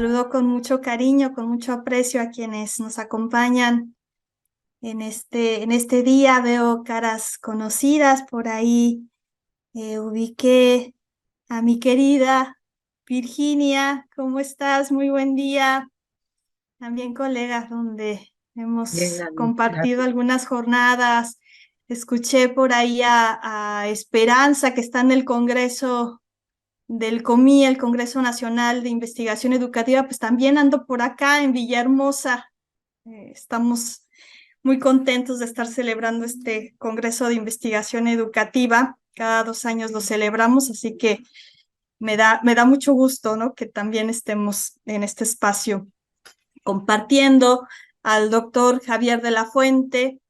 Saludo con mucho cariño, con mucho aprecio a quienes nos acompañan en este día. Veo caras conocidas por ahí. Ubiqué a mi querida Virginia. ¿Cómo estás? Muy buen día. También colegas donde Bien, hemos Ani, compartido gracias. algunas jornadas. Escuché por ahí a Esperanza, que está en el Congreso del COMI, el Congreso Nacional de Investigación Educativa. Pues también ando por acá en Villahermosa. Estamos muy contentos de estar celebrando este Congreso de Investigación Educativa. Cada 2 años lo celebramos, así que me da mucho gusto, ¿no? Que también estemos en este espacio compartiendo. Al doctor Javier de la Fuente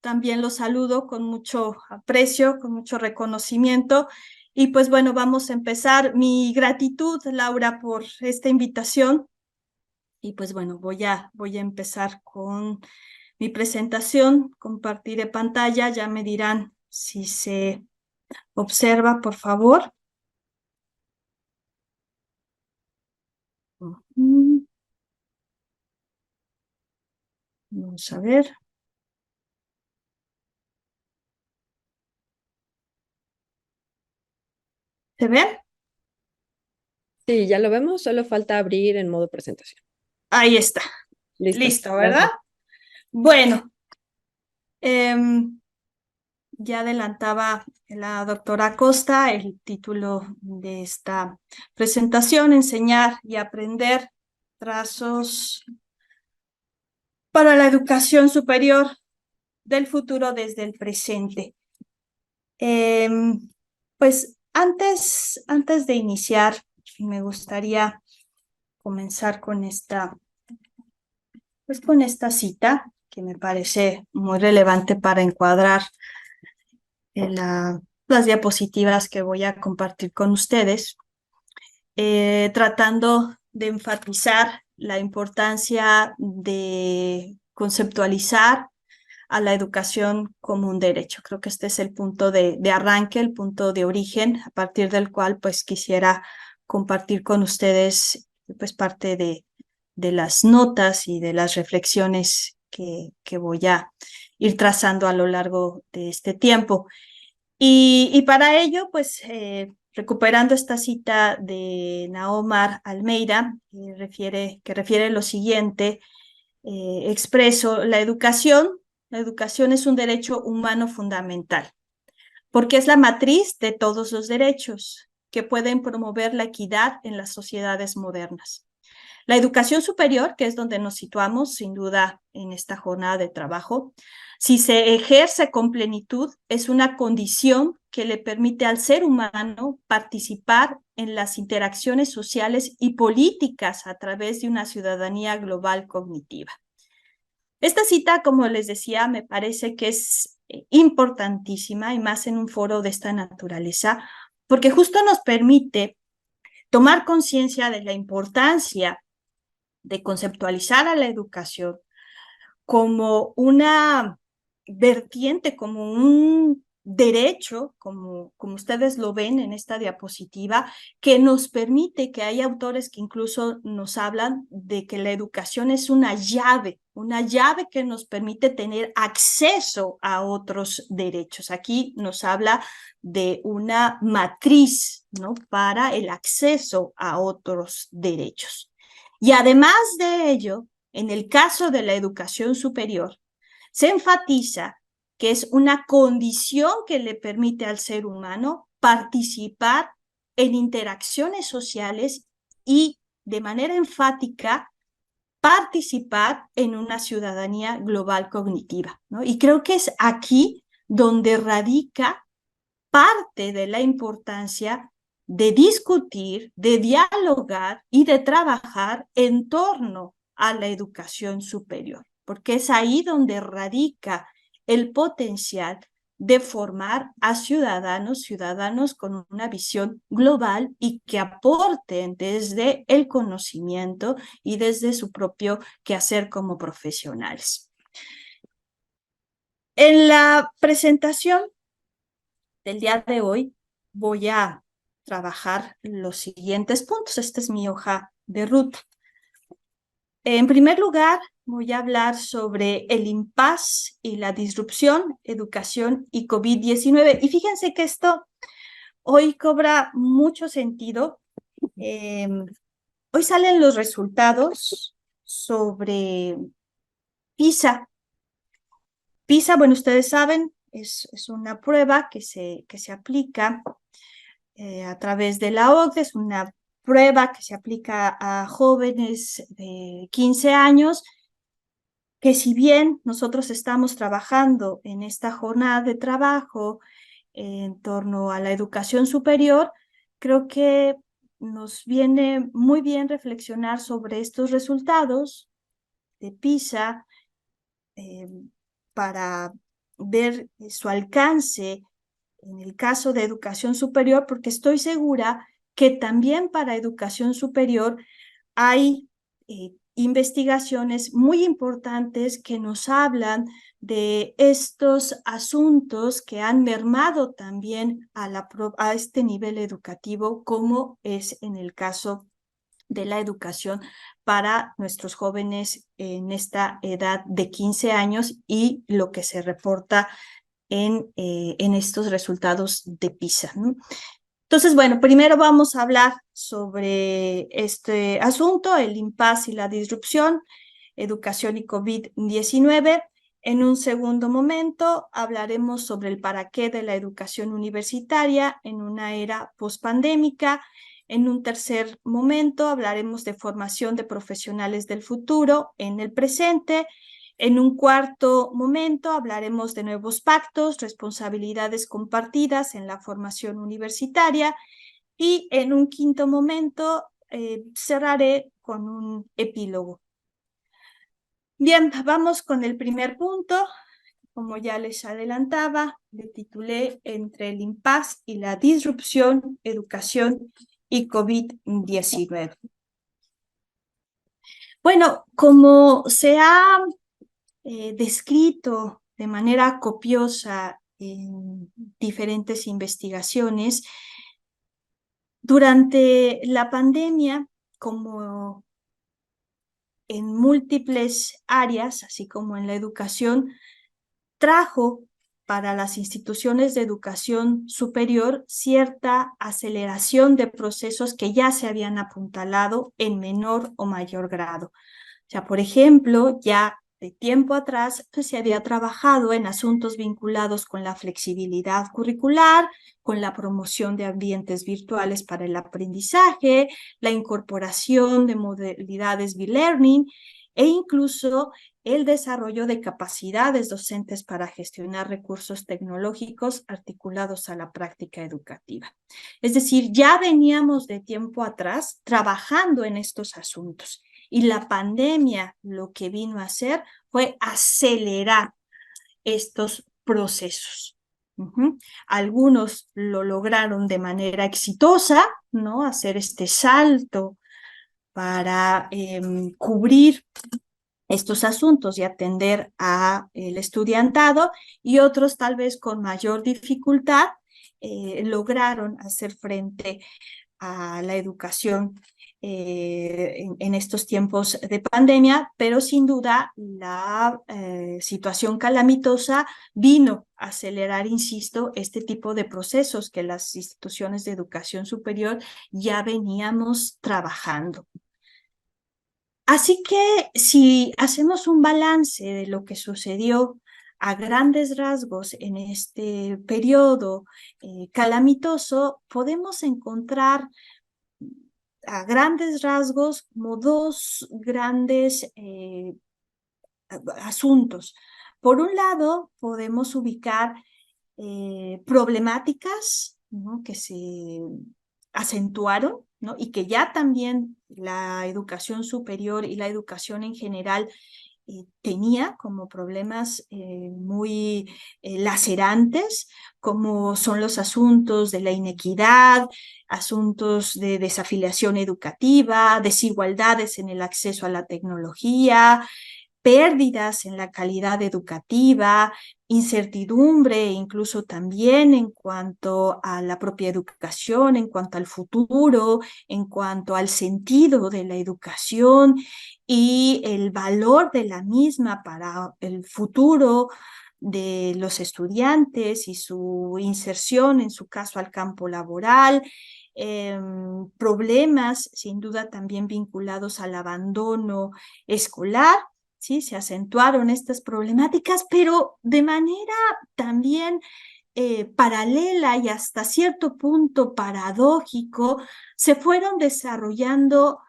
también lo saludo con mucho aprecio, con mucho reconocimiento. Y pues bueno, vamos a empezar. Mi gratitud, Laura, por esta invitación. Y pues bueno, voy a empezar con mi presentación. Compartiré pantalla, ya me dirán si se observa, por favor. Ujú. Vamos a ver. ¿Se ve? Sí, ya lo vemos, solo falta abrir en modo presentación. Ahí está. Listo, Listo, ¿verdad? gracias. Bueno, em, ya adelantaba la doctora Costa el título de esta presentación: enseñar y aprender, trazos para la educación superior del futuro desde el presente. Eh, pues antes de iniciar, me gustaría comenzar con esta cita que me parece muy relevante para encuadrar en las diapositivas que voy a compartir con ustedes, tratando de enfatizar la importancia de conceptualizar a la educación como un derecho. Creo que este es el punto de arranque, el punto de origen, a partir del cual pues quisiera compartir con ustedes pues parte de las notas y de las reflexiones que voy a ir trazando a lo largo de este tiempo. Y para ello, pues recuperando esta cita de Naomar Almeida, que refiere lo siguiente: expreso, la educación es un derecho humano fundamental, porque es la matriz de todos los derechos que pueden promover la equidad en las sociedades modernas. La educación superior, que es donde nos situamos sin duda en esta jornada de trabajo, si se ejerce con plenitud, es una condición que le permite al ser humano participar en las interacciones sociales y políticas a través de una ciudadanía global cognitiva. Esta cita, como les decía, me parece que es importantísima, y más en un foro de esta naturaleza, porque justo nos permite tomar conciencia de la importancia de conceptualizar a la educación como una vertiente, como un derecho, como ustedes lo ven en esta diapositiva, que nos permite, que hay autores que incluso nos hablan de que la educación es una llave que nos permite tener acceso a otros derechos. Aquí nos habla de una matriz, ¿no?, para el acceso a otros derechos. Y además de ello, en el caso de la educación superior, se enfatiza que es una condición que le permite al ser humano participar en interacciones sociales y, de manera enfática, participar en una ciudadanía global cognitiva, ¿no? Y creo que es aquí donde radica parte de la importancia de discutir, de dialogar y de trabajar en torno a la educación superior, porque es ahí donde radica el potencial de formar a ciudadanos con una visión global y que aporten desde el conocimiento y desde su propio quehacer como profesionales. En la presentación del día de hoy voy a trabajar los siguientes puntos. Esta es mi hoja de ruta. En primer lugar, voy a hablar sobre el impasse y la disrupción, educación y COVID-19. Y fíjense que esto hoy cobra mucho sentido. Hoy salen los resultados sobre PISA. PISA, bueno, ustedes saben, es una prueba que se aplica a través de la OCDE, es una prueba que se aplica a jóvenes de 15 años, que si bien nosotros estamos trabajando en esta jornada de trabajo en torno a la educación superior, creo que nos viene muy bien reflexionar sobre estos resultados de PISA eh, para ver su alcance en el caso de educación superior, porque estoy segura que también para educación superior hay investigaciones muy importantes que nos hablan de estos asuntos que han mermado también a este nivel educativo, como es en el caso de la educación para nuestros jóvenes en esta edad de 15 años y lo que se reporta en estos resultados de PISA, ¿no? Entonces, bueno, primero vamos a hablar sobre este asunto, el impasse y la disrupción, educación y COVID-19. En un segundo momento hablaremos sobre el para qué de la educación universitaria en una era pospandémica. En un tercer momento hablaremos de formación de profesionales del futuro en el presente. En un cuarto momento hablaremos de nuevos pactos, responsabilidades compartidas en la formación universitaria y en un quinto momento cerraré con un epílogo. Bien, vamos con el primer punto. Como ya les adelantaba, le titulé Entre el impasse y la disrupción, educación y COVID-19. Bueno, como se ha descrito de manera copiosa en diferentes investigaciones, durante la pandemia, como en múltiples áreas, así como en la educación, trajo para las instituciones de educación superior cierta aceleración de procesos que ya se habían apuntalado en menor o mayor grado. O sea, por ejemplo, ya de tiempo atrás pues, se había trabajado en asuntos vinculados con la flexibilidad curricular, con la promoción de ambientes virtuales para el aprendizaje, la incorporación de modalidades B-Learning e incluso el desarrollo de capacidades docentes para gestionar recursos tecnológicos articulados a la práctica educativa. Es decir, ya veníamos de tiempo atrás trabajando en estos asuntos. Y la pandemia lo que vino a hacer fue acelerar estos procesos. Algunos lo lograron de manera exitosa, ¿no? Hacer este salto para cubrir estos asuntos y atender a el estudiantado, y otros tal vez con mayor dificultad lograron hacer frente a la educación en estos tiempos de pandemia, pero sin duda la situación calamitosa vino a acelerar, insisto, este tipo de procesos que las instituciones de educación superior ya veníamos trabajando. Así que si hacemos un balance de lo que sucedió a grandes rasgos en este periodo calamitoso, podemos encontrar a grandes rasgos como dos grandes asuntos. Por un lado, podemos ubicar problemáticas, ¿no? Que se acentuaron, ¿no? Y que ya también la educación superior y la educación en general tenía como problemas muy lacerantes, como son los asuntos de la inequidad, asuntos de desafiliación educativa, desigualdades en el acceso a la tecnología, pérdidas en la calidad educativa, incertidumbre, incluso también en cuanto a la propia educación, en cuanto al futuro, en cuanto al sentido de la educación y el valor de la misma para el futuro de los estudiantes y su inserción, en su caso, al campo laboral. Problemas sin duda también vinculados al abandono escolar. Sí, se acentuaron estas problemáticas, pero de manera también paralela y hasta cierto punto paradójico, se fueron desarrollando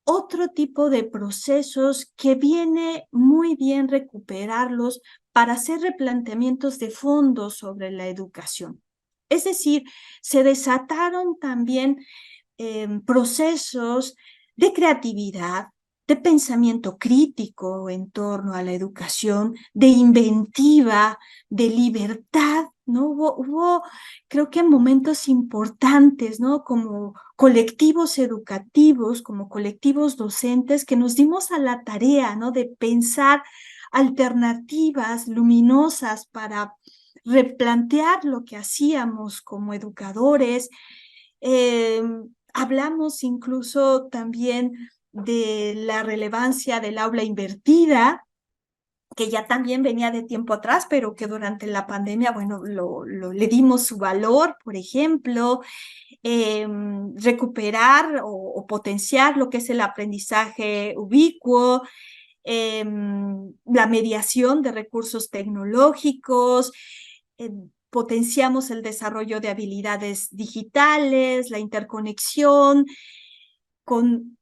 otro tipo de procesos que viene muy bien recuperarlos para hacer replanteamientos de fondo sobre la educación. Es decir, se desataron también procesos de creatividad, de pensamiento crítico en torno a la educación, de inventiva, de libertad, ¿no? Creo que momentos importantes, ¿no? Como colectivos educativos, como colectivos docentes, que nos dimos a la tarea, ¿no? De pensar alternativas luminosas para replantear lo que hacíamos como educadores. Eh, Hablamos incluso también de la relevancia del aula invertida, que ya también venía de tiempo atrás, pero que durante la pandemia, bueno, le dimos su valor, por ejemplo, recuperar o potenciar lo que es el aprendizaje ubicuo, la mediación de recursos tecnológicos, potenciamos el desarrollo de habilidades digitales, la interconexión con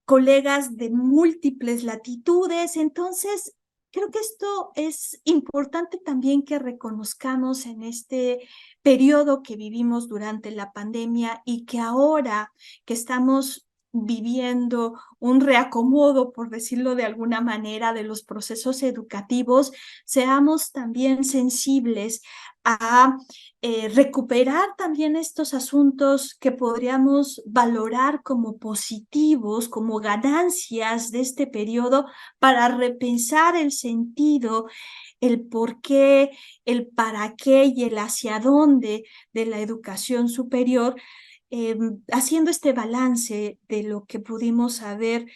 colegas de múltiples latitudes. Entonces, creo que esto es importante también que reconozcamos en este periodo que vivimos durante la pandemia y que ahora que estamos viviendo un reacomodo, por decirlo de alguna manera, de los procesos educativos, seamos también sensibles a recuperar también estos asuntos que podríamos valorar como positivos, como ganancias de este periodo, para repensar el sentido, el por qué, el para qué y el hacia dónde de la educación superior, haciendo este balance de lo que pudimos haber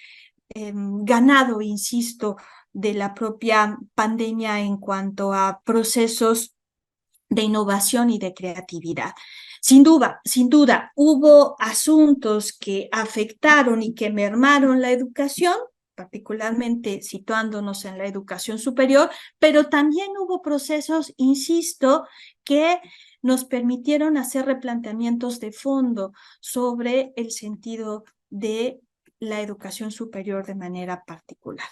ganado, insisto, de la propia pandemia en cuanto a procesos de innovación y de creatividad. Sin duda, hubo asuntos que afectaron y que mermaron la educación, particularmente situándonos en la educación superior, pero también hubo procesos, insisto, que nos permitieron hacer replanteamientos de fondo sobre el sentido de la educación superior de manera particular.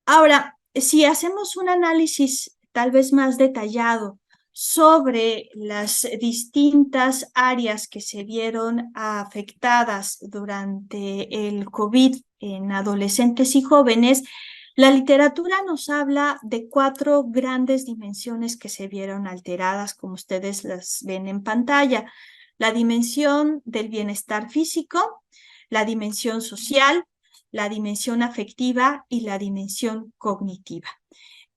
Ahora, si hacemos un análisis tal vez más detallado sobre las distintas áreas que se vieron afectadas durante el COVID en adolescentes y jóvenes, la literatura nos habla de 4 grandes dimensiones que se vieron alteradas, como ustedes las ven en pantalla. La dimensión del bienestar físico, la dimensión social, la dimensión afectiva y la dimensión cognitiva.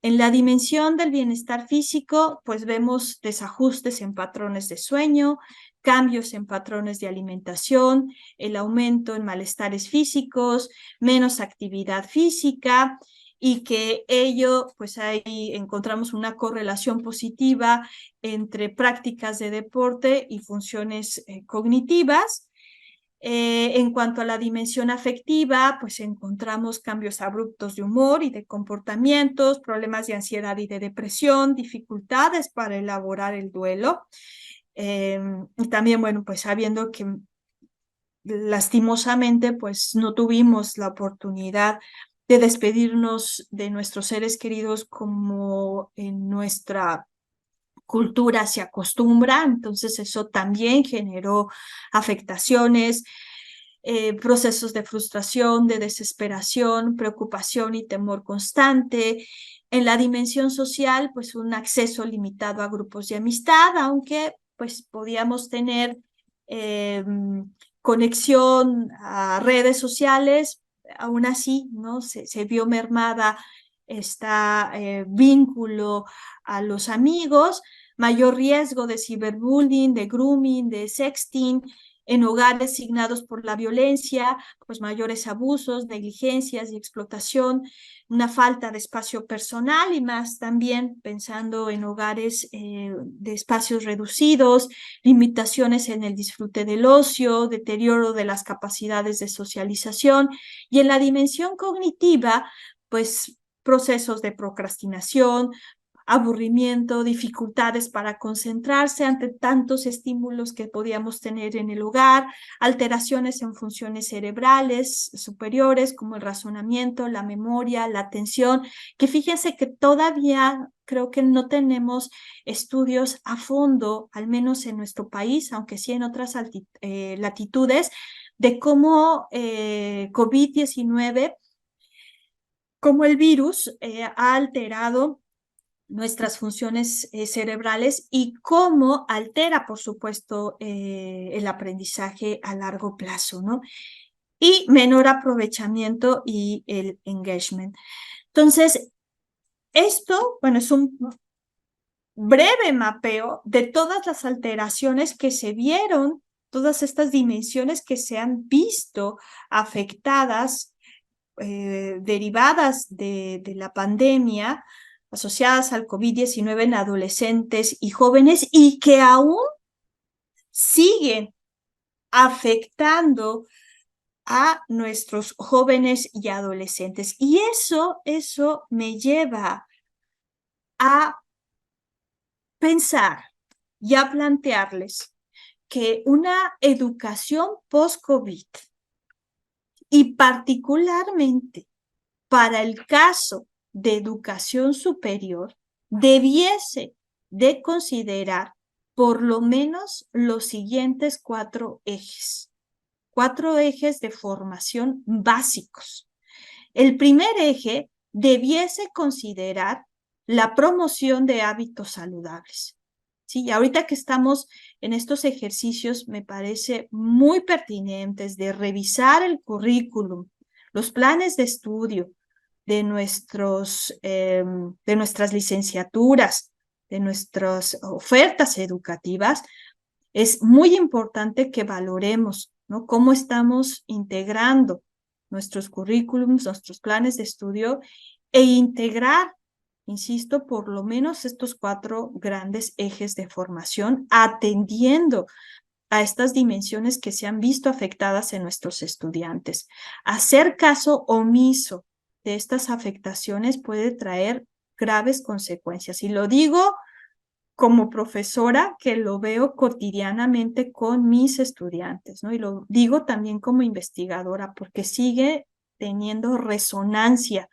En la dimensión del bienestar físico, pues vemos desajustes en patrones de sueño, cambios en patrones de alimentación, el aumento en malestares físicos, menos actividad física, y que ello, pues ahí encontramos una correlación positiva entre prácticas de deporte y funciones cognitivas. En cuanto a la dimensión afectiva, pues encontramos cambios abruptos de humor y de comportamientos, problemas de ansiedad y de depresión, dificultades para elaborar el duelo. Y también, bueno, pues sabiendo que lastimosamente, pues no tuvimos la oportunidad de despedirnos de nuestros seres queridos como en nuestra cultura se acostumbra, entonces eso también generó afectaciones, procesos de frustración, de desesperación, preocupación y temor constante. En la dimensión social, pues un acceso limitado a grupos de amistad, aunque pues podíamos tener conexión a redes sociales, aún así, ¿no? Se vio mermada vínculo a los amigos, mayor riesgo de ciberbullying, de grooming, de sexting, en hogares signados por la violencia, pues mayores abusos, negligencias y explotación, una falta de espacio personal y más también pensando en hogares de espacios reducidos, limitaciones en el disfrute del ocio, deterioro de las capacidades de socialización y en la dimensión cognitiva, pues procesos de procrastinación, aburrimiento, dificultades para concentrarse ante tantos estímulos que podíamos tener en el hogar, alteraciones en funciones cerebrales superiores como el razonamiento, la memoria, la atención, que fíjense que todavía creo que no tenemos estudios a fondo, al menos en nuestro país, aunque sí en otras latitudes, de cómo COVID-19, cómo el virus ha alterado nuestras funciones cerebrales y cómo altera, por supuesto, el aprendizaje a largo plazo, ¿no? Y menor aprovechamiento y el engagement. Entonces, esto, bueno, es un breve mapeo de todas las alteraciones que se vieron, todas estas dimensiones que se han visto afectadas, derivadas de la pandemia, asociadas al COVID-19 en adolescentes y jóvenes y que aún siguen afectando a nuestros jóvenes y adolescentes. Y eso me lleva a pensar y a plantearles que una educación post-COVID y particularmente para el caso de educación superior debiese de considerar por lo menos los siguientes cuatro ejes de formación básicos. El primer eje debiese considerar la promoción de hábitos saludables. Sí, y ahorita que estamos en estos ejercicios, me parece muy pertinentes de revisar el currículum, los planes de estudio de nuestras licenciaturas, de nuestras ofertas educativas. Es muy importante que valoremos, ¿no? Cómo estamos integrando nuestros currículums, nuestros planes de estudio e integrar, insisto, por lo menos estos cuatro grandes ejes de formación, atendiendo a estas dimensiones que se han visto afectadas en nuestros estudiantes. Hacer caso omiso de estas afectaciones puede traer graves consecuencias. Y lo digo como profesora que lo veo cotidianamente con mis estudiantes, ¿no? Y lo digo también como investigadora porque sigue teniendo resonancia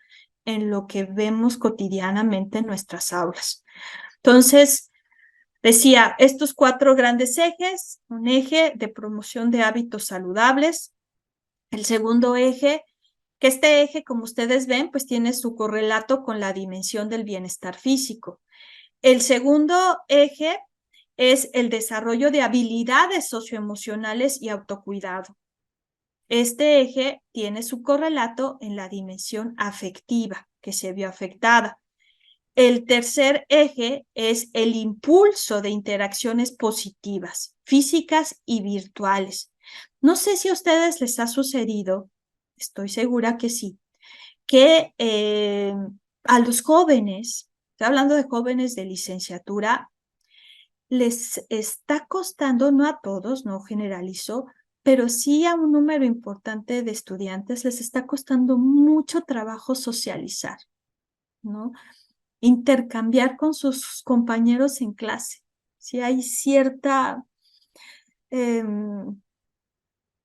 en lo que vemos cotidianamente en nuestras aulas. Entonces, decía, estos cuatro grandes ejes, un eje de promoción de hábitos saludables, el segundo eje, que este eje, como ustedes ven, pues tiene su correlato con la dimensión del bienestar físico. El segundo eje es el desarrollo de habilidades socioemocionales y autocuidado. Este eje tiene su correlato en la dimensión afectiva que se vio afectada. El tercer eje es el impulso de interacciones positivas, físicas y virtuales. No sé si a ustedes les ha sucedido, estoy segura que sí, que a los jóvenes, estoy hablando de jóvenes de licenciatura, les está costando, no a todos, no generalizo, pero sí a un número importante de estudiantes les está costando mucho trabajo socializar, ¿no? Intercambiar con sus compañeros en clase. Si hay cierta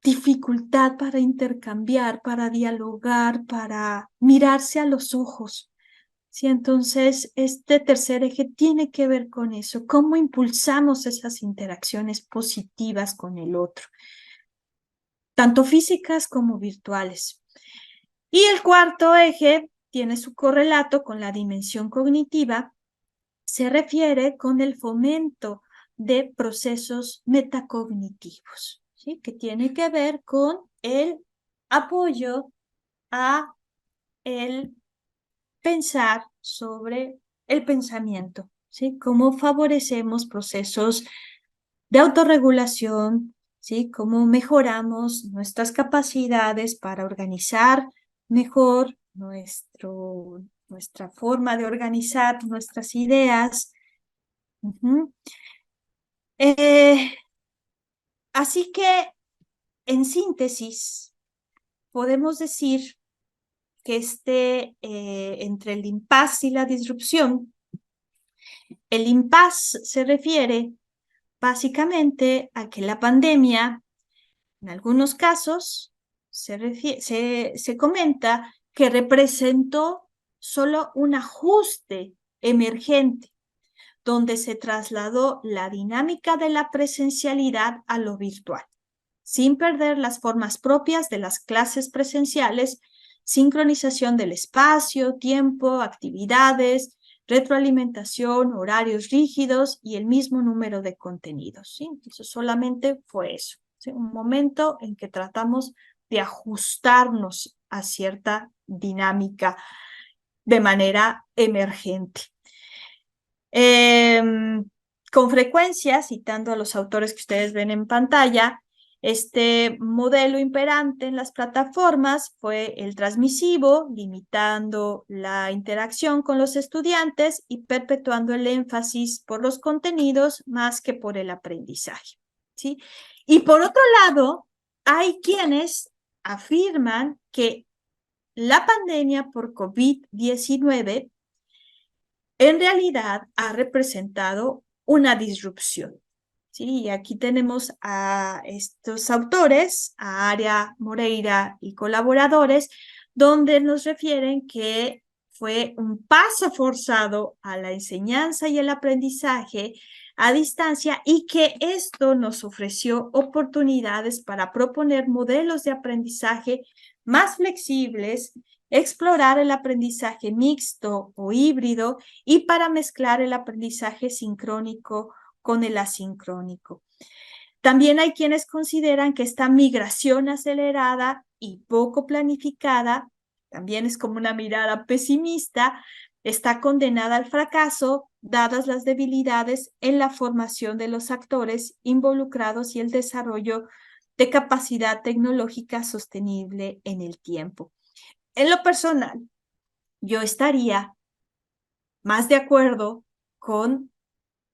dificultad para intercambiar, para dialogar, para mirarse a los ojos. Sí, entonces este tercer eje tiene que ver con eso, cómo impulsamos esas interacciones positivas con el otro, tanto físicas como virtuales. Y el cuarto eje tiene su correlato con la dimensión cognitiva, se refiere con el fomento de procesos metacognitivos, ¿sí? Que tiene que ver con el apoyo a el pensar sobre el pensamiento, ¿sí? Cómo favorecemos procesos de autorregulación, ¿sí? Cómo mejoramos nuestras capacidades para organizar mejor nuestra forma de organizar nuestras ideas. Eh, Así que, en síntesis, podemos decir que entre el impasse y la disrupción, el impasse se refiere básicamente a que la pandemia, en algunos casos, se comenta que representó solo un ajuste emergente, donde se trasladó la dinámica de la presencialidad a lo virtual, sin perder las formas propias de las clases presenciales, sincronización del espacio, tiempo, actividades, retroalimentación, horarios rígidos y el mismo número de contenidos, ¿sí? Entonces solamente fue eso, ¿sí? Un momento en que tratamos de ajustarnos a cierta dinámica de manera emergente. Con frecuencia, citando a los autores que ustedes ven en pantalla, este modelo imperante en las plataformas fue el transmisivo, limitando la interacción con los estudiantes y perpetuando el énfasis por los contenidos más que por el aprendizaje, ¿sí? Y por otro lado, hay quienes afirman que la pandemia por COVID-19 en realidad ha representado una disrupción. ¿Sí? Y aquí tenemos a estos autores, a Aria Moreira y colaboradores, donde nos refieren que fue un paso forzado a la enseñanza y el aprendizaje a distancia y que esto nos ofreció oportunidades para proponer modelos de aprendizaje más flexibles, explorar el aprendizaje mixto o híbrido y para mezclar el aprendizaje sincrónico con el asincrónico. También hay quienes consideran que esta migración acelerada y poco planificada, también es como una mirada pesimista, está condenada al fracaso, dadas las debilidades en la formación de los actores involucrados y el desarrollo de capacidad tecnológica sostenible en el tiempo. En lo personal, yo estaría más de acuerdo con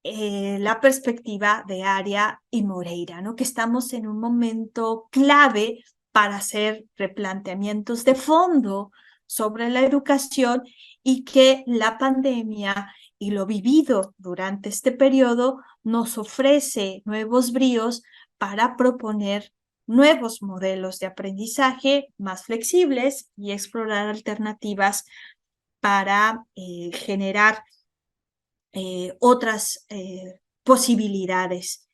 la perspectiva de Aria y Moreira, ¿no? Que estamos en un momento clave para hacer replanteamientos de fondo sobre la educación y que la pandemia y lo vivido durante este periodo nos ofrece nuevos bríos para proponer nuevos modelos de aprendizaje más flexibles y explorar alternativas para generar otras posibilidades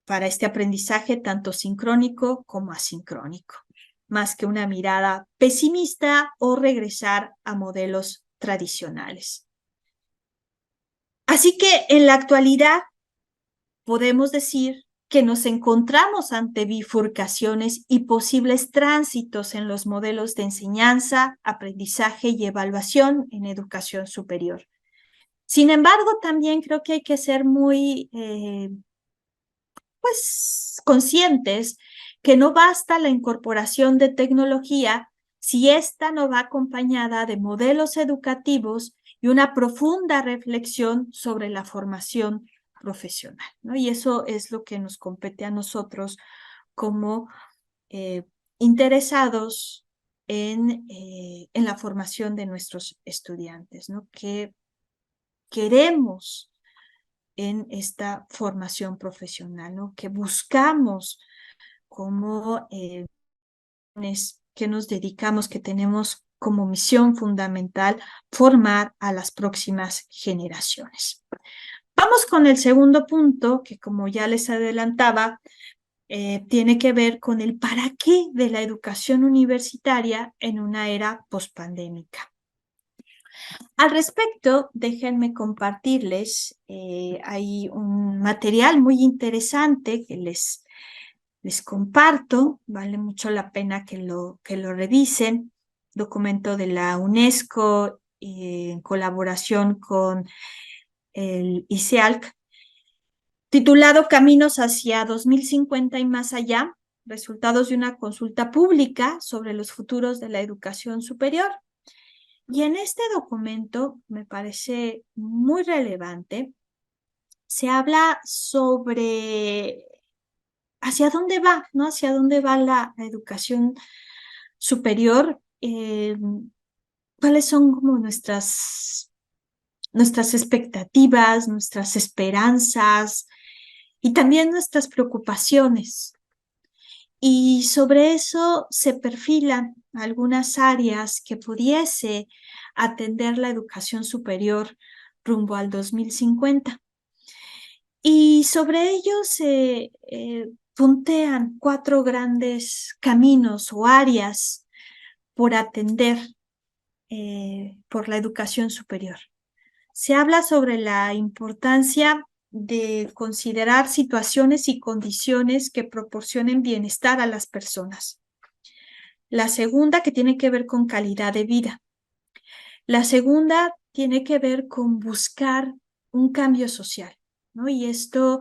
para este aprendizaje tanto sincrónico como asincrónico, más que una mirada pesimista o regresar a modelos tradicionales. Así que en la actualidad podemos decir que nos encontramos ante bifurcaciones y posibles tránsitos en los modelos de enseñanza, aprendizaje y evaluación en educación superior. Sin embargo, también creo que hay que ser muy conscientes que no basta la incorporación de tecnología si ésta no va acompañada de modelos educativos y una profunda reflexión sobre la formación profesional, ¿no? Y eso es lo que nos compete a nosotros como interesados en la formación de nuestros estudiantes, ¿no? Que queremos en esta formación profesional, ¿no? Que buscamos como que nos dedicamos, que tenemos como misión fundamental formar a las próximas generaciones. Vamos con el segundo punto, que como ya les adelantaba, tiene que ver con el para qué de la educación universitaria en una era pospandémica. Al respecto, déjenme compartirles, hay un material muy interesante que les comparto, vale mucho la pena que lo revisen. documento de la UNESCO en colaboración con el ICEALC, titulado Caminos hacia 2050 y más allá, resultados de una consulta pública sobre los futuros de la educación superior. Y en este documento me parece muy relevante, se habla sobre hacia dónde va, ¿no? Hacia dónde va la educación superior, cuáles son como nuestras expectativas, nuestras esperanzas y también nuestras preocupaciones. Y sobre eso se perfilan algunas áreas que pudiese atender la educación superior rumbo al 2050. Y sobre ello se puntean 4 grandes caminos o áreas por atender por la educación superior. Se habla sobre la importancia de considerar situaciones y condiciones que proporcionen bienestar a las personas. La segunda, que tiene que ver con calidad de vida. La segunda tiene que ver con buscar un cambio social, ¿no? Y esto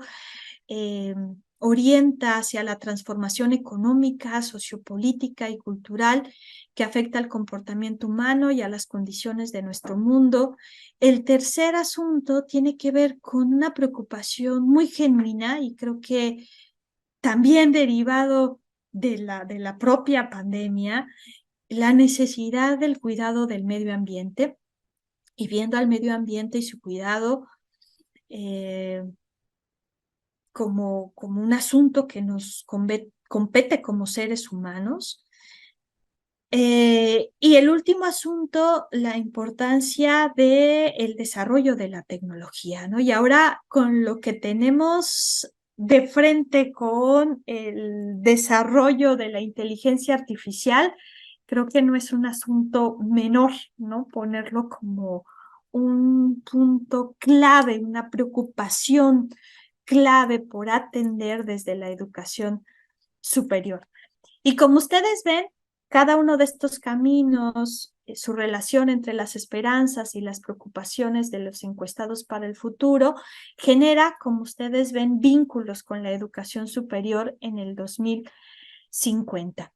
orienta hacia la transformación económica, sociopolítica y cultural que afecta al comportamiento humano y a las condiciones de nuestro mundo. El tercer asunto tiene que ver con una preocupación muy genuina y creo que también derivado de la propia pandemia, la necesidad del cuidado del medio ambiente y viendo al medio ambiente y su cuidado como un asunto que nos compete como seres humanos. Y el último asunto, la importancia del desarrollo de la tecnología, ¿no? Y ahora con lo que tenemos de frente con el desarrollo de la inteligencia artificial, creo que no es un asunto menor, ¿no? Ponerlo como un punto clave, una preocupación clave por atender desde la educación superior. Y como ustedes ven, cada uno de estos caminos, su relación entre las esperanzas y las preocupaciones de los encuestados para el futuro, genera, como ustedes ven, vínculos con la educación superior en el 2050.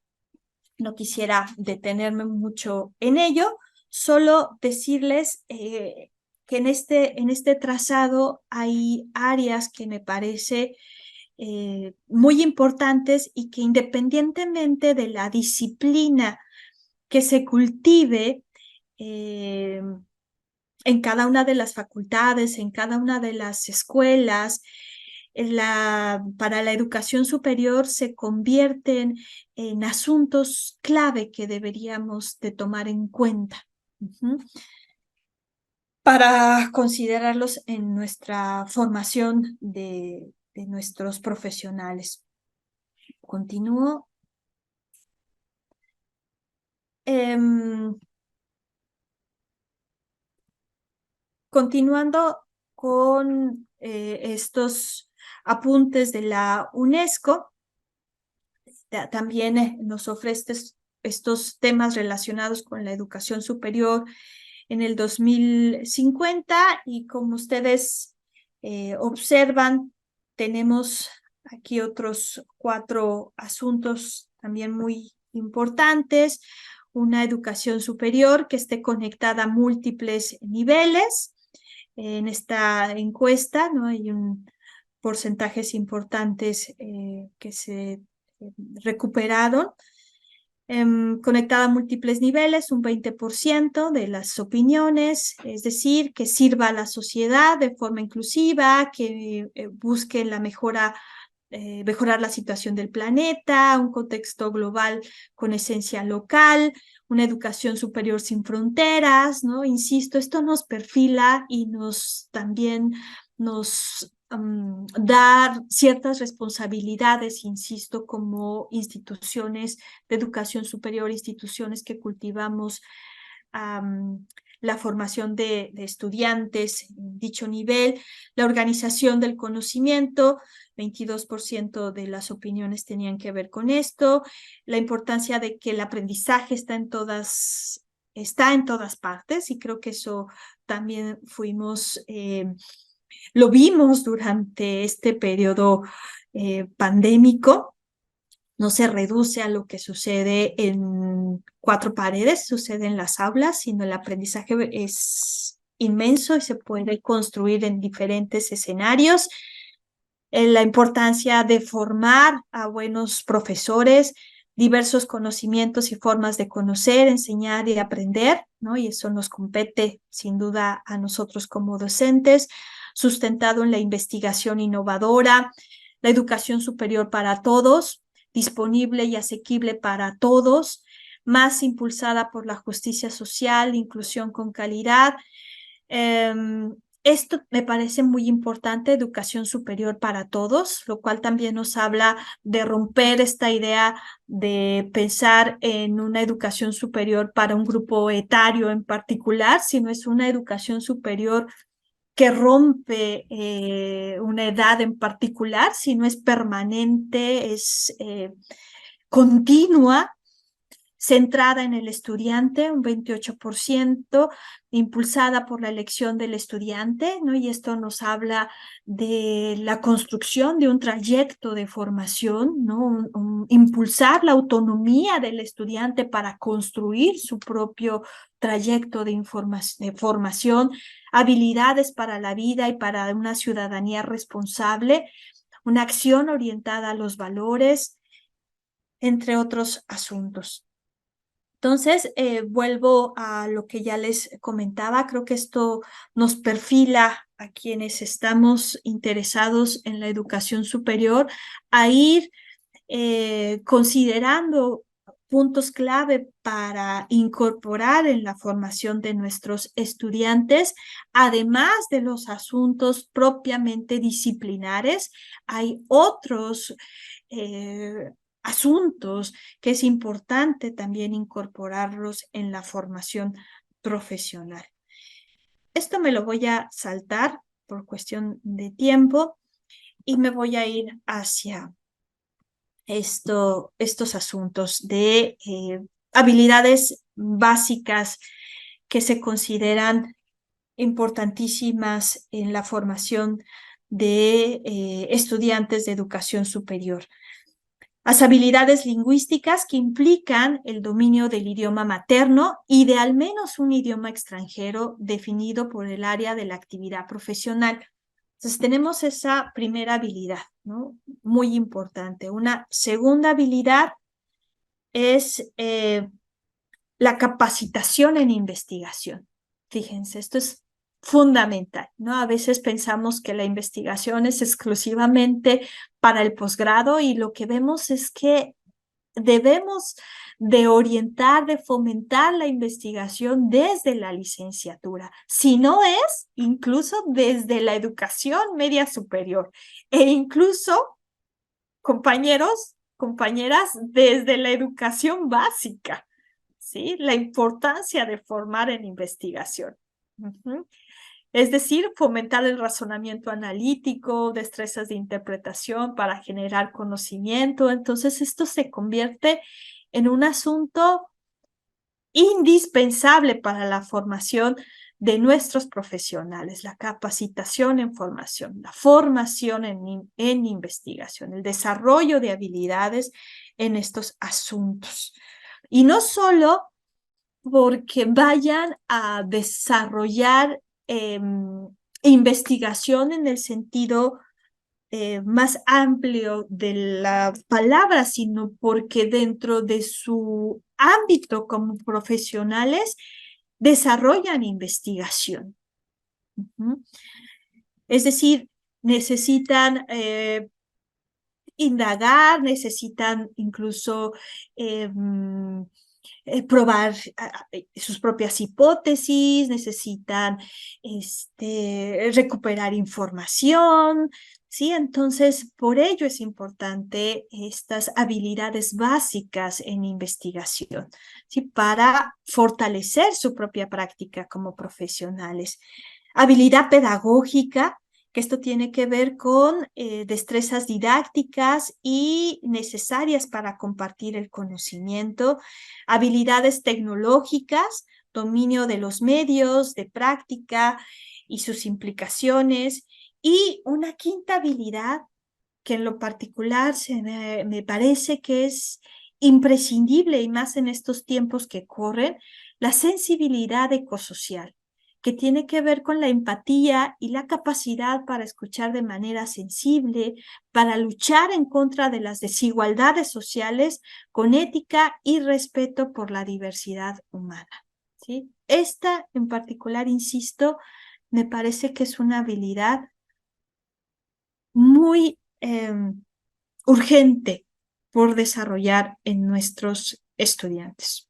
No quisiera detenerme mucho en ello, solo decirles que en este trazado hay áreas que me parece muy importantes y que independientemente de la disciplina que se cultive en cada una de las facultades, en cada una de las escuelas, para la educación superior se convierten en asuntos clave que deberíamos de tomar en cuenta para considerarlos en nuestra formación de nuestros profesionales. Continúo. Continuando con estos apuntes de la UNESCO, también nos ofrece estos temas relacionados con la educación superior en el 2050 y como ustedes observan, tenemos aquí otros 4 asuntos también muy importantes. Una educación superior que esté conectada a múltiples niveles. En esta encuesta, ¿no? Hay porcentajes importantes que se recuperaron. Conectada a múltiples niveles, un 20% de las opiniones, es decir, que sirva a la sociedad de forma inclusiva, que busque la mejorar la situación del planeta, un contexto global con esencia local, una educación superior sin fronteras, ¿no? Insisto, esto nos perfila y también nos dar ciertas responsabilidades, insisto, como instituciones de educación superior, instituciones que cultivamos la formación de estudiantes en dicho nivel, la organización del conocimiento, 22% de las opiniones tenían que ver con esto, la importancia de que el aprendizaje está en todas partes, y creo que eso también lo vimos durante este periodo pandémico. No se reduce a lo que sucede en cuatro paredes, sucede en las aulas, sino el aprendizaje es inmenso y se puede construir en diferentes escenarios. La importancia de formar a buenos profesores, diversos conocimientos y formas de conocer, enseñar y aprender, ¿no? Y eso nos compete sin duda a nosotros como docentes, sustentado en la investigación innovadora, la educación superior para todos, disponible y asequible para todos, más impulsada por la justicia social, inclusión con calidad. Esto me parece muy importante, educación superior para todos, lo cual también nos habla de romper esta idea de pensar en una educación superior para un grupo etario en particular, sino es una educación superior que rompe una edad en particular, sino es permanente, es continua, centrada en el estudiante, un 28%, impulsada por la elección del estudiante, ¿no? Y esto nos habla de la construcción de un trayecto de formación, ¿no? Impulsar la autonomía del estudiante para construir su propio trayecto de formación, habilidades para la vida y para una ciudadanía responsable, una acción orientada a los valores, entre otros asuntos. Entonces, vuelvo a lo que ya les comentaba, creo que esto nos perfila a quienes estamos interesados en la educación superior a ir considerando puntos clave para incorporar en la formación de nuestros estudiantes, además de los asuntos propiamente disciplinares, hay otros asuntos que es importante también incorporarlos en la formación profesional. Esto me lo voy a saltar por cuestión de tiempo y me voy a ir hacia estos asuntos de habilidades básicas que se consideran importantísimas en la formación de estudiantes de educación superior. Las habilidades lingüísticas que implican el dominio del idioma materno y de al menos un idioma extranjero definido por el área de la actividad profesional. Entonces tenemos esa primera habilidad, ¿no? Muy importante. Una segunda habilidad es la capacitación en investigación. Fíjense, esto es fundamental, ¿no? A veces pensamos que la investigación es exclusivamente para el posgrado y lo que vemos es que debemos de orientar, de fomentar la investigación desde la licenciatura, si no es incluso desde la educación media superior e incluso, compañeros, compañeras, desde la educación básica, ¿sí? La importancia de formar en investigación. Es decir, fomentar el razonamiento analítico, destrezas de interpretación para generar conocimiento. Entonces, esto se convierte en un asunto indispensable para la formación de nuestros profesionales, la capacitación en formación, la formación en investigación, el desarrollo de habilidades en estos asuntos. Y no solo porque vayan a desarrollar investigación en el sentido más amplio de la palabra, sino porque dentro de su ámbito como profesionales desarrollan investigación. Es decir, necesitan indagar, necesitan incluso probar sus propias hipótesis, necesitan recuperar información, ¿sí? Entonces, por ello es importante estas habilidades básicas en investigación, ¿sí? Para fortalecer su propia práctica como profesionales. Habilidad pedagógica, que esto tiene que ver con destrezas didácticas y necesarias para compartir el conocimiento. Habilidades tecnológicas, dominio de los medios de práctica y sus implicaciones. Y una quinta habilidad que en lo particular me parece que es imprescindible y más en estos tiempos que corren, la sensibilidad ecosocial, que tiene que ver con la empatía y la capacidad para escuchar de manera sensible, para luchar en contra de las desigualdades sociales con ética y respeto por la diversidad humana. ¿Sí? Esta en particular, insisto, me parece que es una habilidad muy urgente por desarrollar en nuestros estudiantes.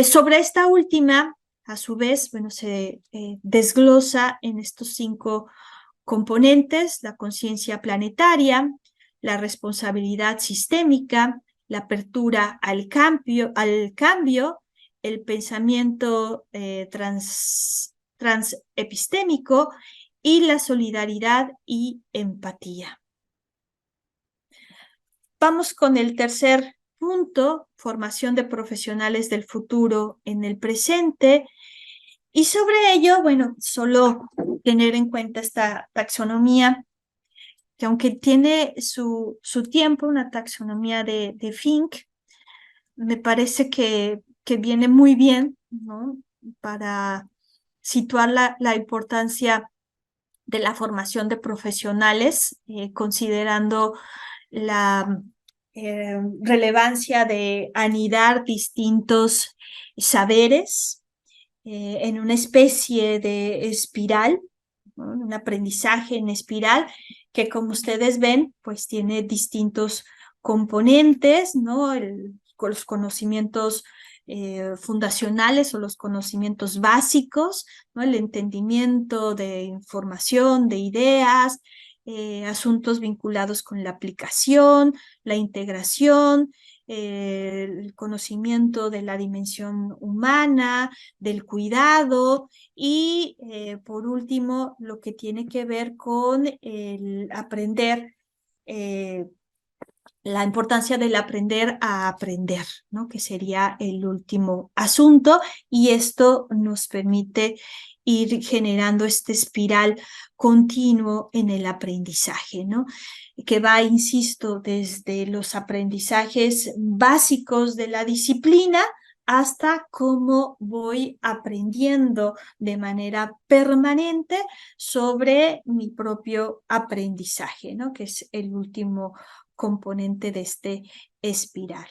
Sobre esta última, a su vez, bueno, se desglosa en estos 5 componentes: la conciencia planetaria, la responsabilidad sistémica, la apertura al cambio, el pensamiento transepistémico y la solidaridad y empatía. Vamos con el tercer punto: formación de profesionales del futuro en el presente. Y sobre ello, bueno, solo tener en cuenta esta taxonomía, que aunque tiene su tiempo, una taxonomía de Fink, me parece que viene muy bien, ¿no? Para situar la importancia de la formación de profesionales, considerando la relevancia de anidar distintos saberes en una especie de espiral, ¿no? Un aprendizaje en espiral que, como ustedes ven, pues tiene distintos componentes, ¿no? Con los conocimientos fundacionales o los conocimientos básicos, ¿no? El entendimiento de información, de ideas, asuntos vinculados con la aplicación, la integración, el conocimiento de la dimensión humana, del cuidado y, por último, lo que tiene que ver con el aprender, la importancia del aprender a aprender, ¿no? Que sería el último asunto, y esto nos permite ir generando este espiral continuo en el aprendizaje, ¿no? Que va, insisto, desde los aprendizajes básicos de la disciplina hasta cómo voy aprendiendo de manera permanente sobre mi propio aprendizaje, ¿no? Que es el último componente de este espiral.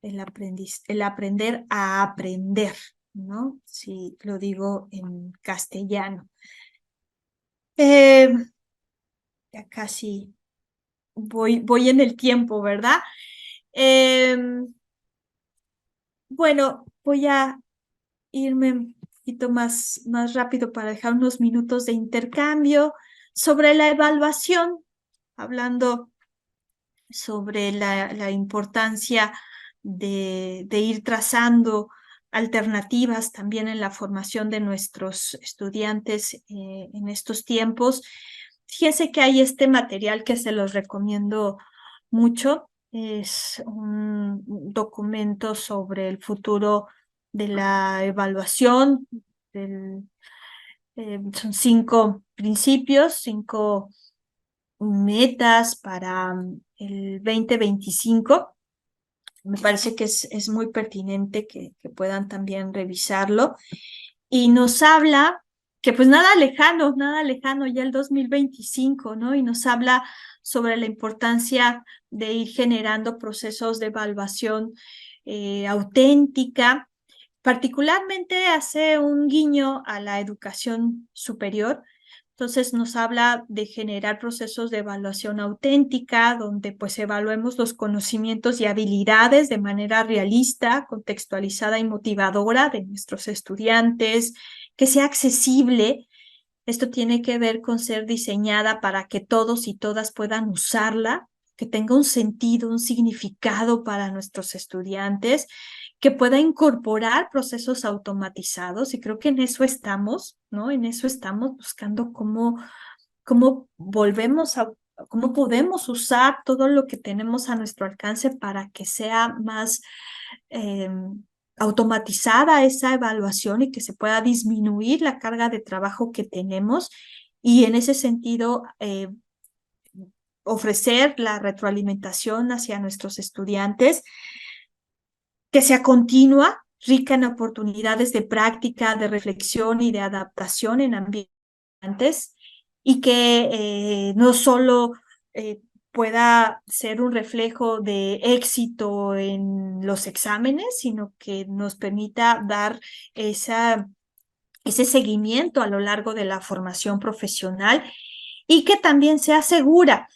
El aprender a aprender, ¿no? Si lo digo en castellano. Ya casi voy en el tiempo, ¿verdad? Bueno, voy a irme un poquito más rápido para dejar unos minutos de intercambio sobre la evaluación, hablando sobre la importancia de ir trazando alternativas también en la formación de nuestros estudiantes en estos tiempos. Fíjense que hay este material que se los recomiendo mucho. Es un documento sobre el futuro de la evaluación. Son 5 principios, 5 metas para el 2025. Me parece que es muy pertinente que puedan también revisarlo. Y nos habla que pues nada lejano, ya el 2025, ¿no? Y nos habla sobre la importancia de ir generando procesos de evaluación auténtica. Particularmente hace un guiño a la educación superior. Entonces nos habla de generar procesos de evaluación auténtica, donde pues evaluemos los conocimientos y habilidades de manera realista, contextualizada y motivadora de nuestros estudiantes, que sea accesible, Esto tiene que ver con ser diseñada para que todos y todas puedan usarla, que tenga un sentido, un significado para nuestros estudiantes, que pueda incorporar procesos automatizados, y creo que en eso estamos, ¿no? En eso estamos buscando cómo cómo podemos usar todo lo que tenemos a nuestro alcance para que sea más eh, automatizada esa evaluación y que se pueda disminuir la carga de trabajo que tenemos. Y en ese sentido, ofrecer la retroalimentación hacia nuestros estudiantes, que sea continua, rica en oportunidades de práctica, de reflexión y de adaptación en ambientes, y que no solo pueda ser un reflejo de éxito en los exámenes, sino que nos permita dar ese seguimiento a lo largo de la formación profesional, y que también sea segura.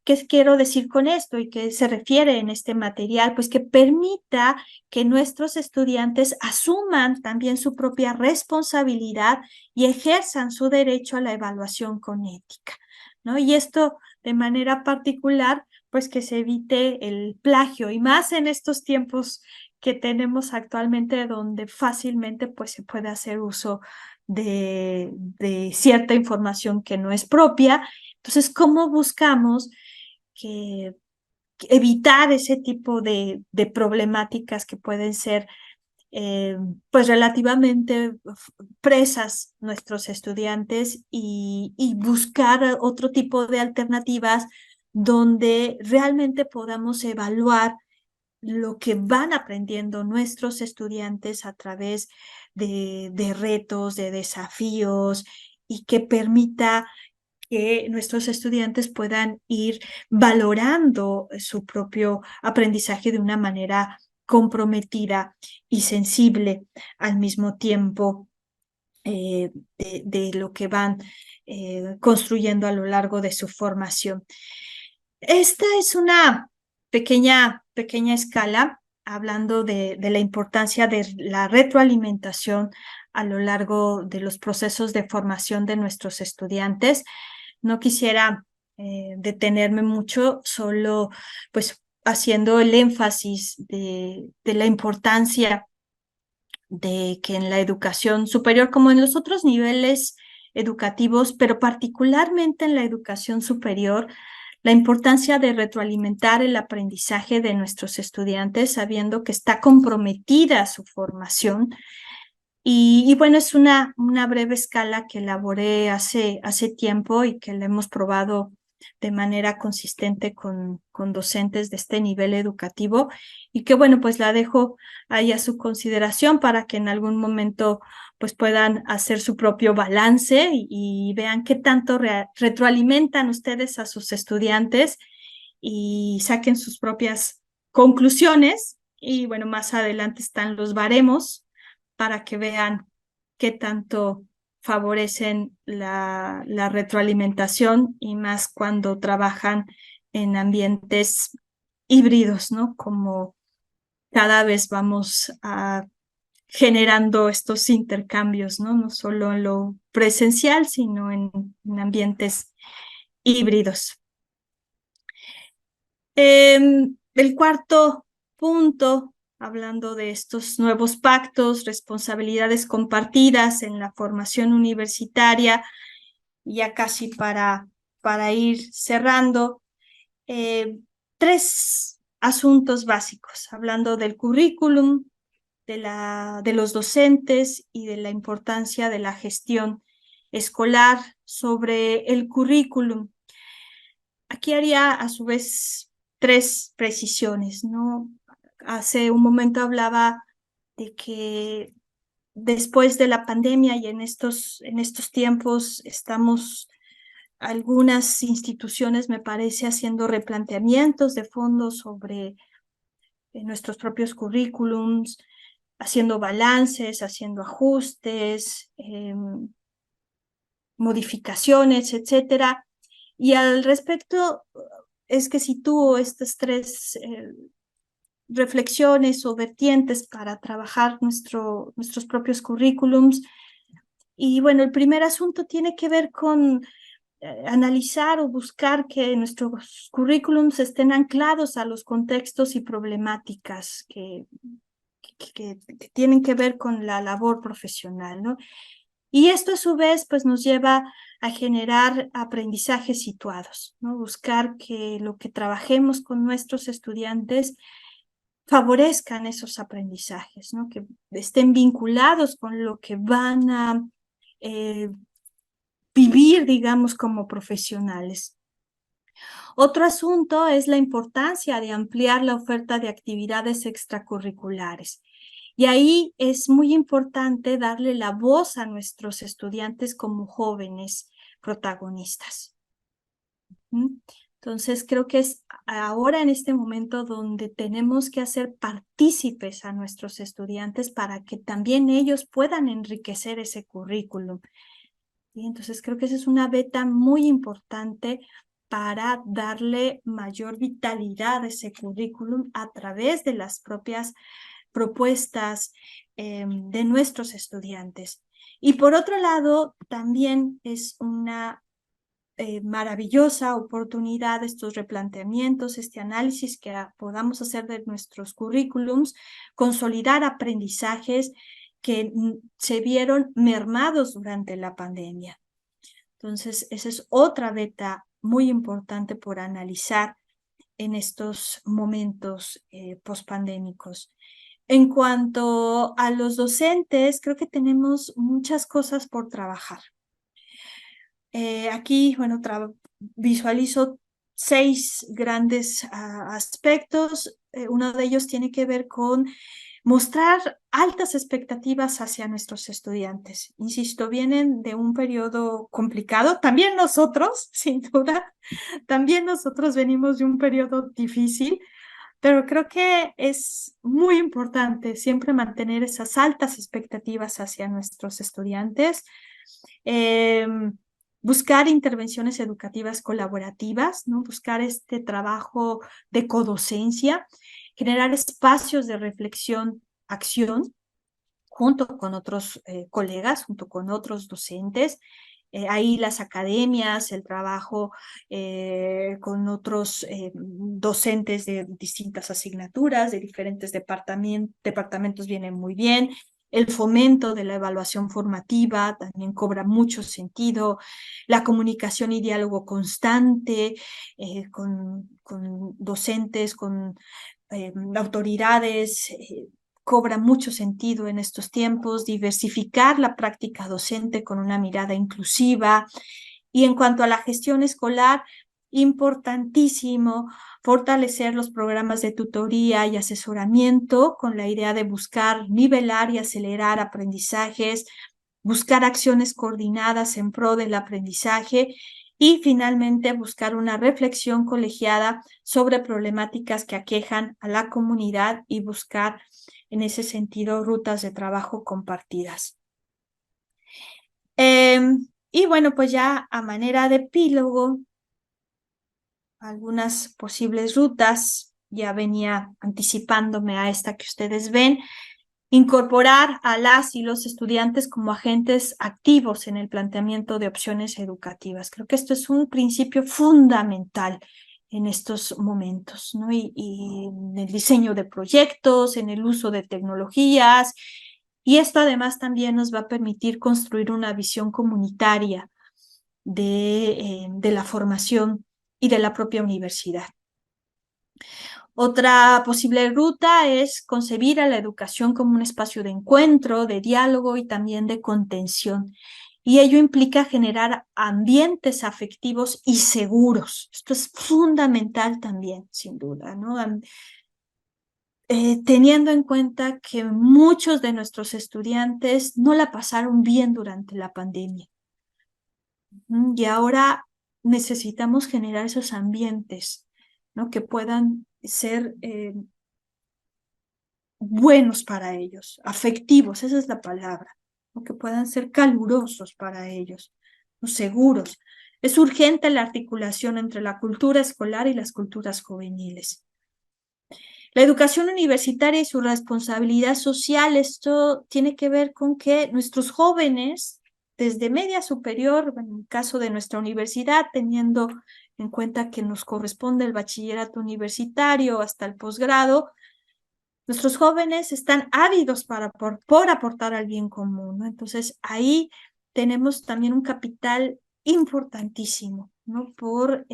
¿Qué quiero decir con esto y qué se refiere en este material? Pues que permita que nuestros estudiantes asuman también su propia responsabilidad y ejerzan su derecho a la evaluación con ética, ¿no? Y esto de manera particular, pues que se evite el plagio, y más en estos tiempos que tenemos actualmente, donde fácilmente pues se puede hacer uso de cierta información que no es propia. Entonces, ¿cómo buscamos que evitar ese tipo de problemáticas que pueden ser pues relativamente presas nuestros estudiantes, y buscar otro tipo de alternativas donde realmente podamos evaluar lo que van aprendiendo nuestros estudiantes a través de retos, de desafíos, y que permita que nuestros estudiantes puedan ir valorando su propio aprendizaje de una manera comprometida y sensible al mismo tiempo, de lo que van construyendo a lo largo de su formación. Esta es una pequeña escala, hablando de la importancia de la retroalimentación a lo largo de los procesos de formación de nuestros estudiantes. No quisiera detenerme mucho, solo pues haciendo el énfasis de la importancia de que en la educación superior, como en los otros niveles educativos, pero particularmente en la educación superior, la importancia de retroalimentar el aprendizaje de nuestros estudiantes, sabiendo que está comprometida su formación. Y bueno, es una breve escala que elaboré hace tiempo y que la hemos probado de manera consistente con docentes de este nivel educativo, y que bueno, pues la dejo ahí a su consideración para que en algún momento pues puedan hacer su propio balance y vean qué tanto retroalimentan ustedes a sus estudiantes, y saquen sus propias conclusiones. Y bueno, más adelante están los baremos para que vean qué tanto favorecen la retroalimentación, y más cuando trabajan en ambientes híbridos, ¿no? Como cada vez vamos generando estos intercambios, ¿no? No solo en lo presencial, sino en ambientes híbridos. El cuarto punto, hablando de estos nuevos pactos, responsabilidades compartidas en la formación universitaria, ya casi para ir cerrando, tres asuntos básicos, hablando del currículum, de los docentes y de la importancia de la gestión escolar. Sobre el currículum, aquí haría a su vez tres precisiones, ¿no? Hace un momento hablaba de que después de la pandemia y en estos tiempos estamos algunas instituciones, me parece, haciendo replanteamientos de fondo sobre nuestros propios currículums, haciendo balances, haciendo ajustes, modificaciones, etcétera. Y al respecto, es que sitúo estas tres reflexiones o vertientes para trabajar nuestros propios currículums. Y bueno, el primer asunto tiene que ver con analizar o buscar que nuestros currículums estén anclados a los contextos y problemáticas que tienen que ver con la labor profesional, ¿no? Y esto a su vez pues nos lleva a generar aprendizajes situados, ¿no? Buscar que lo que trabajemos con nuestros estudiantes favorezcan esos aprendizajes, ¿no? Que estén vinculados con lo que van a vivir, digamos, como profesionales. Otro asunto es la importancia de ampliar la oferta de actividades extracurriculares. Y ahí es muy importante darle la voz a nuestros estudiantes como jóvenes protagonistas. Entonces, creo que es ahora en este momento donde tenemos que hacer partícipes a nuestros estudiantes para que también ellos puedan enriquecer ese currículum. Y entonces, creo que esa es una beta muy importante para darle mayor vitalidad a ese currículum a través de las propias propuestas de nuestros estudiantes. Y por otro lado, también es una maravillosa oportunidad estos replanteamientos, este análisis que podamos hacer de nuestros currículums, consolidar aprendizajes que se vieron mermados durante la pandemia. Entonces, esa es otra beta muy importante por analizar en estos momentos pospandémicos. En cuanto a los docentes, creo que tenemos muchas cosas por trabajar. Aquí, bueno, visualizo 6 grandes aspectos. Uno de ellos tiene que ver con mostrar altas expectativas hacia nuestros estudiantes. Insisto, vienen de un periodo complicado, también nosotros, sin duda, también nosotros venimos de un periodo difícil, pero creo que es muy importante siempre mantener esas altas expectativas hacia nuestros estudiantes. Eh, Buscar intervenciones educativas colaborativas, ¿no? Buscar este trabajo de codocencia, generar espacios de reflexión, acción, junto con otros colegas, junto con otros docentes. Ahí las academias, el trabajo con otros docentes de distintas asignaturas, de diferentes departamentos viene muy bien. El fomento de la evaluación formativa también cobra mucho sentido. La comunicación y diálogo constante con docentes, con autoridades, cobra mucho sentido en estos tiempos, diversificar la práctica docente con una mirada inclusiva. Y en cuanto a la gestión escolar, importantísimo fortalecer los programas de tutoría y asesoramiento con la idea de buscar nivelar y acelerar aprendizajes, buscar acciones coordinadas en pro del aprendizaje y finalmente buscar una reflexión colegiada sobre problemáticas que aquejan a la comunidad y buscar en ese sentido rutas de trabajo compartidas. Y bueno, pues ya a manera de epílogo, algunas posibles rutas, ya venía anticipándome a esta que ustedes ven. Incorporar a las y los estudiantes como agentes activos en el planteamiento de opciones educativas. Creo que esto es un principio fundamental en estos momentos, ¿no? Y en el diseño de proyectos, en el uso de tecnologías, y esto además también nos va a permitir construir una visión comunitaria de la formación y de la propia universidad. Otra posible ruta es concebir a la educación como un espacio de encuentro, de diálogo y también de contención. Y ello implica generar ambientes afectivos y seguros. Esto es fundamental también, sin duda, ¿no? Teniendo en cuenta que muchos de nuestros estudiantes no la pasaron bien durante la pandemia. Y ahora necesitamos generar esos ambientes, ¿no? Que puedan ser buenos para ellos, afectivos, esa es la palabra, ¿no? Que puedan ser calurosos para ellos, ¿no? Seguros. Es urgente la articulación entre la cultura escolar y las culturas juveniles. La educación universitaria y su responsabilidad social, esto tiene que ver con que nuestros jóvenes desde media superior, en el caso de nuestra universidad, teniendo en cuenta que nos corresponde el bachillerato universitario hasta el posgrado, nuestros jóvenes están ávidos por aportar al bien común, ¿no? Entonces, ahí tenemos también un capital importantísimo, ¿no? Por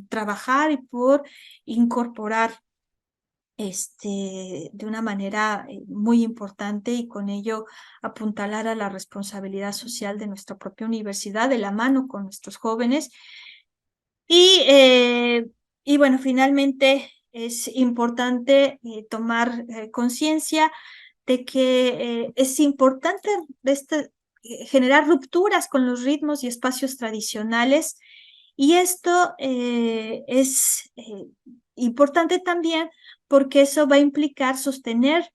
trabajar y por incorporar de una manera muy importante y con ello apuntalar a la responsabilidad social de nuestra propia universidad de la mano con nuestros jóvenes. Y bueno, finalmente es importante tomar conciencia de que es importante generar rupturas con los ritmos y espacios tradicionales. Y esto es importante también porque eso va a implicar sostener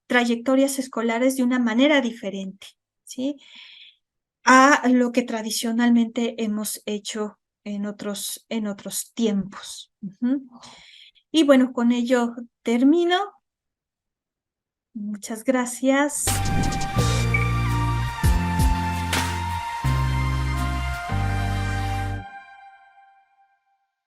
trayectorias escolares de una manera diferente, ¿sí? A lo que tradicionalmente hemos hecho en otros tiempos. Y bueno, con ello termino. Muchas gracias.